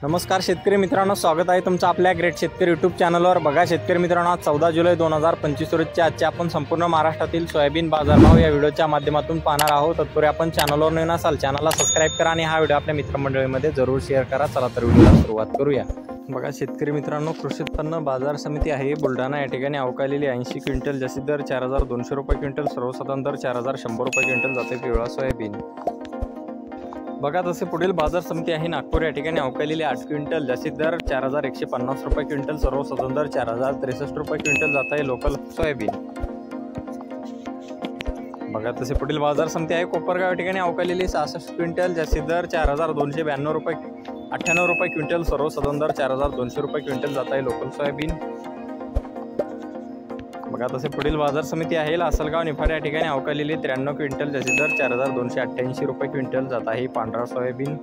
नमस्कार शेतकरी मित्रांनो, स्वागत आहे तुमचं आपल्या ग्रेट शेतकरी यूट्यूब चॅनलवर। बघा शेतकरी मित्रांनो, आज 14 जुलै 2025 रोजच्या आजचे आपण संपूर्ण महाराष्ट्रातील सोयाबीन बाजारभाव या व्हिडिओच्या माध्यमातून पाहणार आहोत। तत्पूर्वी आपण चॅनलवर नवीन असाल चॅनलला सबस्क्राइब करा आणि हा व्हिडिओ आपल्या मित्रमंडळीमध्ये जरूर शेअर करा। चला तर व्हिडिओला सुरुवात करूया। बघा शेतकरी मित्रांनो, कृषी उत्पन्न बाजार समिती आहे बुलढाणा या ठिकाणी अवकालेली 80 क्विंटल जास्तीत दर 4200 रुपये क्विंटल, सर्वसाधारण दर 4100 रुपये क्विंटल जाते पिवळा सोयाबीन। बघा तसे पुढील बाजार समिती आहे नागपूर या ठिकाणी अवकालेली 8 क्विंटल जास्तीत दर 4150 रुपये क्विंटल, सर्वसाधारण दर 4063 रुपये क्विंटल जात आहे लोकल सोयाबीन। बघा तसे पुढील बाजार समिती आहे कोपरगाव या ठिकाणी अवकालेली 66 क्विंटल जास्तीत दर 4292 रुपये 98 रुपये क्विंटल, सर्वसाधारण दर 4200 रुपये क्विंटल जात आहे लोकल सोयाबीन। बघा तसे पुढील बाजार समिती आहे लासलगाव निफाड या ठिकाणी अवकालेली 93 क्विंटल जास्तीत दर 4288 रुपये क्विंटल जात आहे पांढरा सोयाबीन।